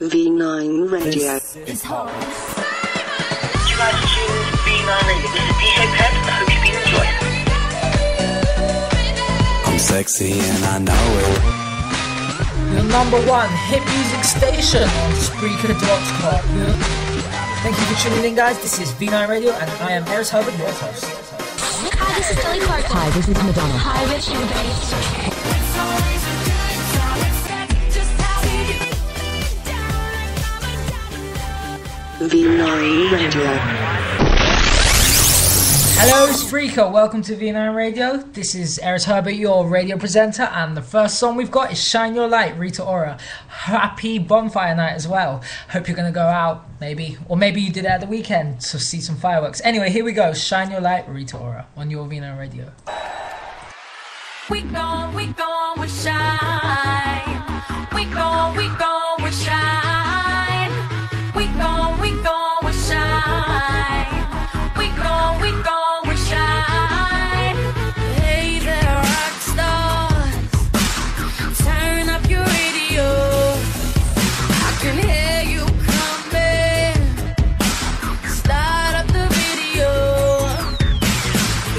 V9 Radio. It's hard. You guys are tuned to V9 Radio. This is DJ Pep. I hope you've been enjoying. I'm sexy and I know it. Your number one hit music station on Spreaker.com. Thank you for tuning in, guys. This is V9 Radio, and I am Eris Herbert, your host. Hi, this is Kelly Clark. Hi, this is Madonna. Hi, Rich Eubanks. V9 Radio. Hello, Spreaker. Welcome to V9 Radio. This is Eris Herbert, your radio presenter, and the first song we've got is Shine Your Light, Rita Ora. Happy bonfire night as well. Hope you're going to go out, maybe, or maybe you did it at the weekend to see some fireworks. Anyway, here we go. Shine Your Light, Rita Ora, on your V9 Radio. We gon' we shine. We gon' we shine. We gon' we shine. We gon' we shine. Hey there, rock stars. Turn up your radio. I can hear you coming. Start up the video.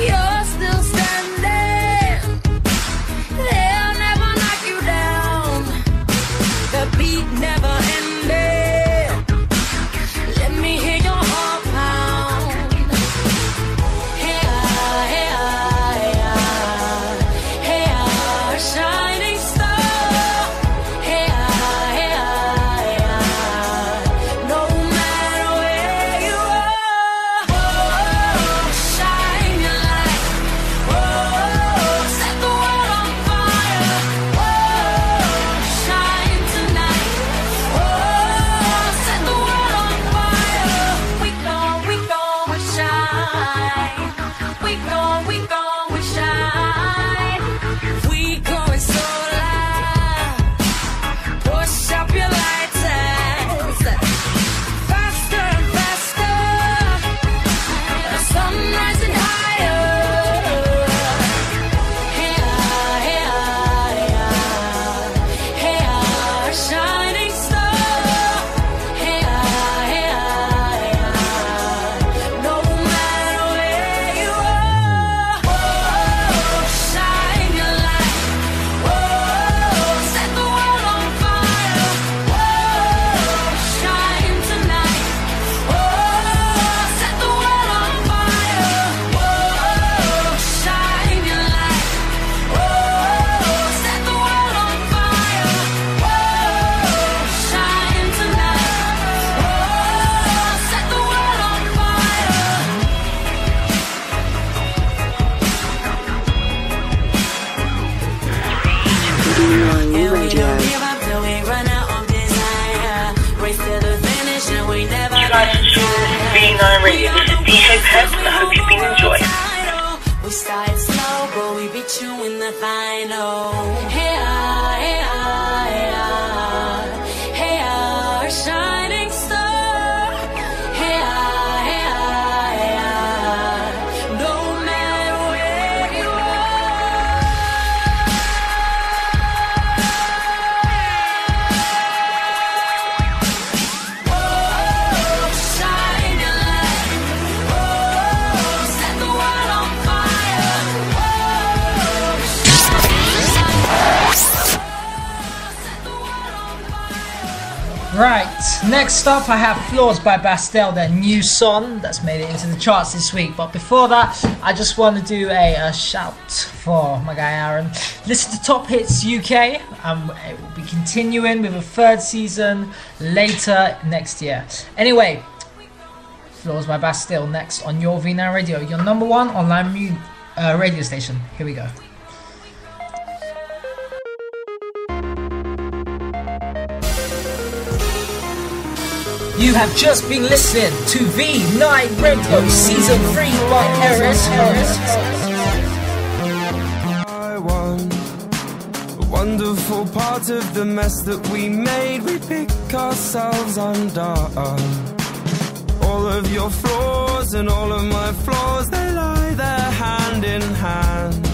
You're still standing. They'll never knock you down. The beat never ended. Let me hear your heart pound. Hey, hey, hey, hey, shining star. Hey, hey, no matter where you are, shine your light. Set the world on fire. Shine tonight. Set the world on fire. We gon' shine. We gon' shine. We going so loud. Push up your lights faster and faster. The sun rising higher. Hey, hey, hey, shining star. Hey, hey, no matter where you are, shine your light. Set the world on fire. Shine tonight. Set the world on fire. Shine your light. Set the world on fire. Shine tonight. Set the world on fire. V9 Radio. You guys are tuned to V9 Radio. This is DJ Pep. I hope you've been enjoying. We started slow, but we beat you in the final. Hey, hey, hey, shining star. Hey, hey, no matter where you are. Shine your light. Set the world on fire. Right, next up I have Flaws by Bastille, their new song that's made it into the charts this week. But before that, I just want to do a shout for my guy Aaron. Listen to Top Hits UK, it will be continuing with a third season later next year. Anyway, Flaws by Bastille next on your V9 Radio, your number one online radio station. Here we go. You have just been listening to V9 Radio Season 3 by Eris. I won a wonderful part of the mess that we made. We pick ourselves undone. All of your flaws and all of my flaws, they lie there hand in hand.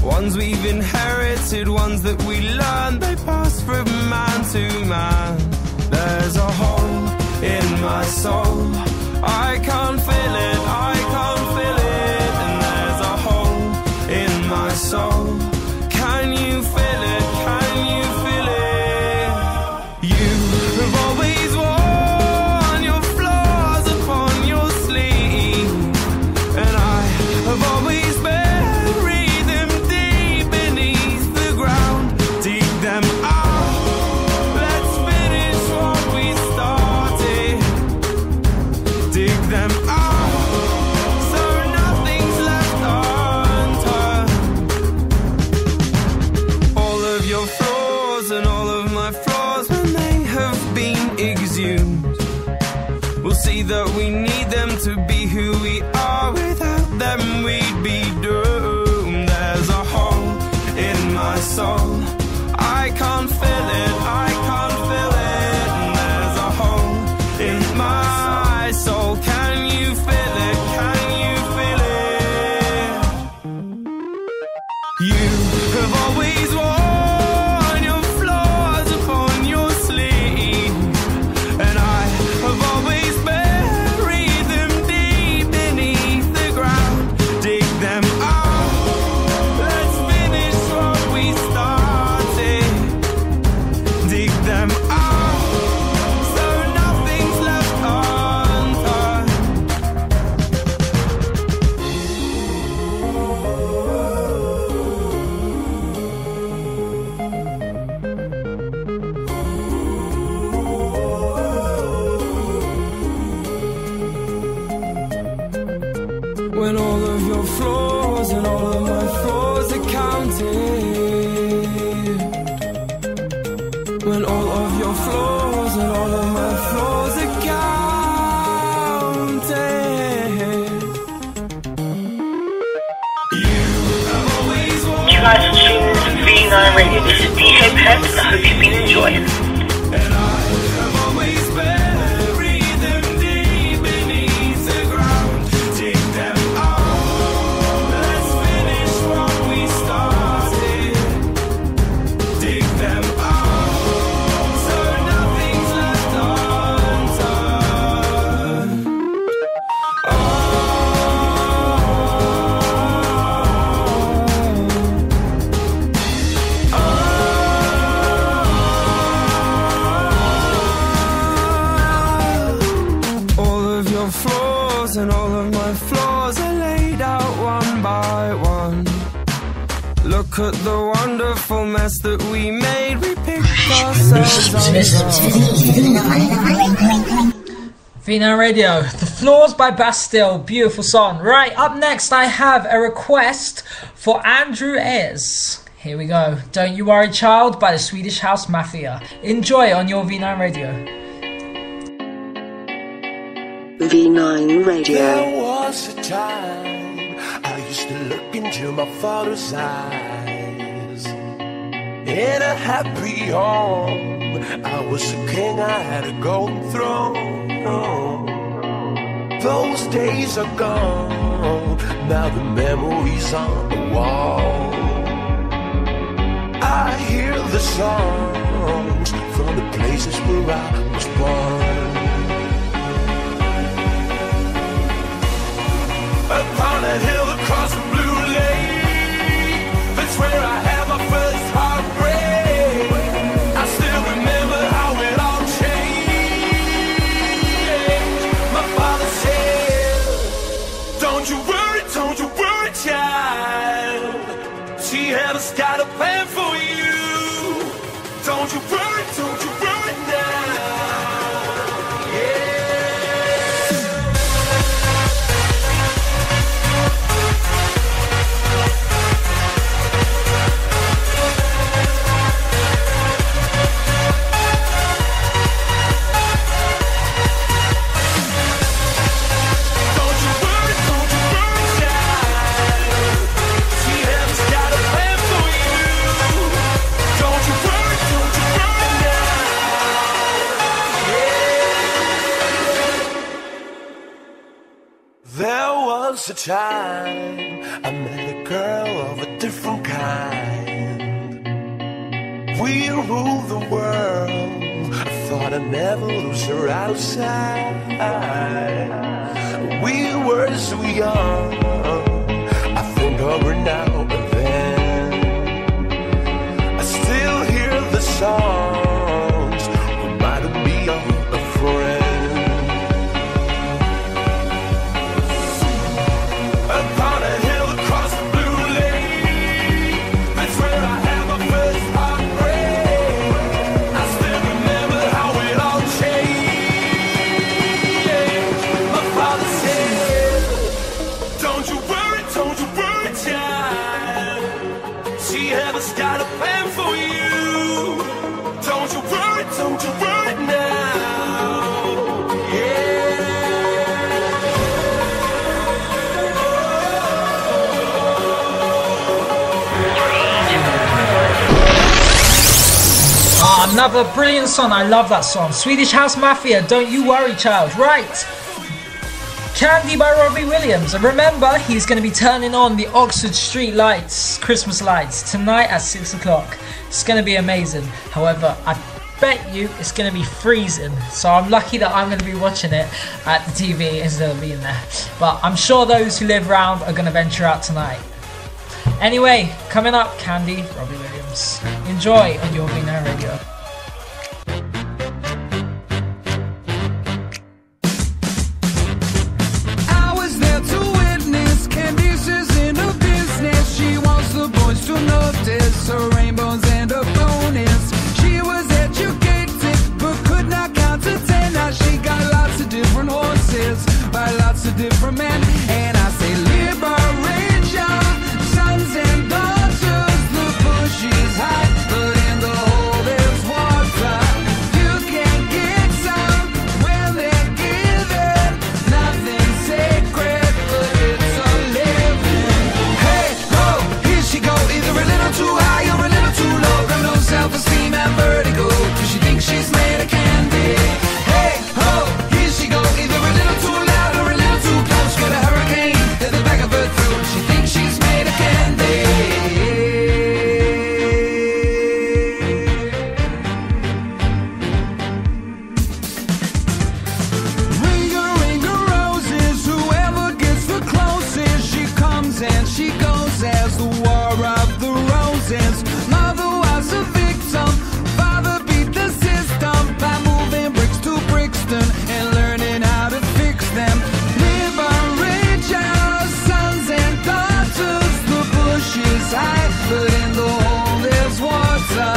Ones we've inherited, ones that we learned, they pass from man to man. soul. I can't feel it, I can't feel it, and there's a hole in my soul. Can you feel it, can you feel it? You have always worn your flaws upon your sleeve, and I have always buried them deep beneath the ground. Dig them out, let's finish what we started. Dig them out, so nothing's left unturned. All of your flaws and all of my flaws, when they have been exhumed, we'll see that we need them to be who we are. Without them we'd be doomed. There's a hole in my soul. I can't feel it, I can't feel it, and there's a hole in my soul. Can you feel it, can you feel it? You have always worn your flaws upon your sleeve, and I have always buried them deep beneath the ground. Dig them out, let's finish what we started. Dig them out, so nothing's left unturned. When all of your flaws and all of my flaws are counted. When all of your flaws and all of my flaws are counted. You have always worn. You guys are tuned to V9 Radio. This is DJ Pep. I hope you've been enjoying. And I have always buried them deep beneath the ground. Dig them out, let's finish what we started. Dig them out, so nothing's left unturned. All of your flaws and all of my flaws are laid out one by one. Look at the wonderful mess that we made. We picked ourselves up. V9 Radio, The Flaws by Bastille, beautiful song. Right, up next I have a request for Andrew Ayers. Here we go. Don't You Worry Child by the Swedish House Mafia. Enjoy on your V9 Radio. V9 Radio. There was a time I used to look into my father's eyes. In a happy home, I was a king, I had a golden throne. Those days are gone, now the memories on the wall. I hear the songs from the places where I was born. Upon a hill across the blue lake, that's where I had my first heartbreak. I still remember how it all changed. My father said, don't you worry, child. She has got a plan for you. Don't you worry now. Yeah. A time I met a girl of a different kind. We ruled the world. I thought I never lose her out of sight. We were so young, I think of her now and then. I still hear the songs, reminded me of a friend. Upon a hill across the blue lake, that's where I had my first heartbreak. I still remember how it all changed. My father said, don't you worry, child. She has got a plan for you. Don't you worry now. Another brilliant song. I love that song. Swedish House Mafia, Don't You Worry Child. Right. Candy by Robbie Williams. And remember, he's going to be turning on the Oxford Street lights, Christmas lights, tonight at 6 o'clock. It's going to be amazing. However, I bet you it's going to be freezing. So I'm lucky that I'm going to be watching it at the TV instead of being there. But I'm sure those who live around are going to venture out tonight. Anyway, coming up, Candy, Robbie Williams. Enjoy on Your V9 Radio. I was there to witness Candice is in her business. She wants the boys to notice her rainbows and her bonus. She was educated but could not count to 10. Now she got lots of different horses by lots of different men. And I say liberate your sons and daughters. The bush is high, but in the hole there's water. You can get some when they're given. Nothing sacred, but it's a living. Hey, ho, here she go. Either a little too high or a little too low. Got no self-esteem and vertigo, 'cause she thinks she's made of candy. Hey, ho, here she go. Either a little too loud or a little too close. Got a hurricane at the back of her throat. She thinks she's made of candy. Ringer, ringer, roses. Whoever gets the closest, she comes and she goes as the war of the roses. Mother was a victim, father beat the system by moving bricks to Brixton and learning how to fix them. Liberate your sons and daughters. The bush is high, but in the hole there's water.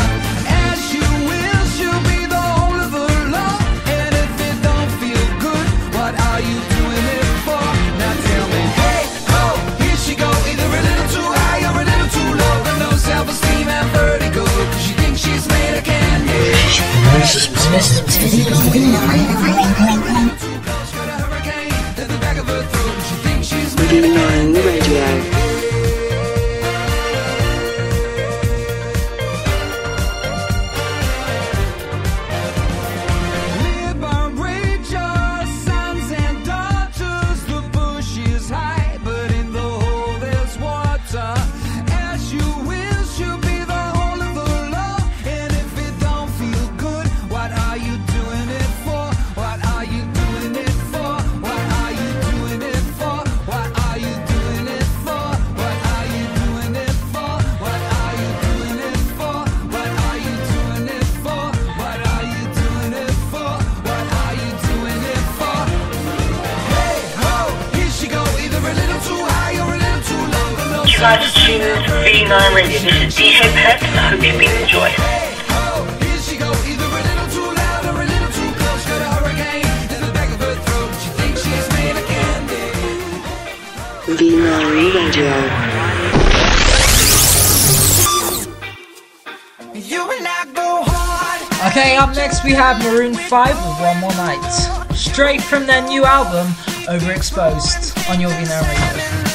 As you will, she'll be the whole of the law. And if it don't feel good, what are you doing it for? Now tell me, hey, ho, here she go. Either a little too high or a little too low. Got no self-esteem and vertigo, 'cause she thinks she's made of candy. Got a hurricane at the back of her throat. She thinks she's made of V9 Radio. Liberate your sons and daughters. The bush is high, but in the hole there's water. As you will, she'll be the whole of the law. And if it don't feel good, what are you doing it for? What are you doing it for? What are you doing it for? What are you doing it for? What are you doing it for? What are you doing it for? What are you doing it for? What are you doing it for? What are you doing it for? Hey, ho, here she go. Either a little too high or a little too low. Got no You guys are tuned to V9 Radio. This is DJ Pet. I hope you've been enjoying. Hey, ho, here she go. Either a little too loud or a little too close. Got a hurricane in the back of her throat. She thinks she's made of candy. V9 Radio. You and I go hard. Okay, up next we have Maroon 5 with One More Night. Straight from their new album, Overexposed, on Your V9 Radio.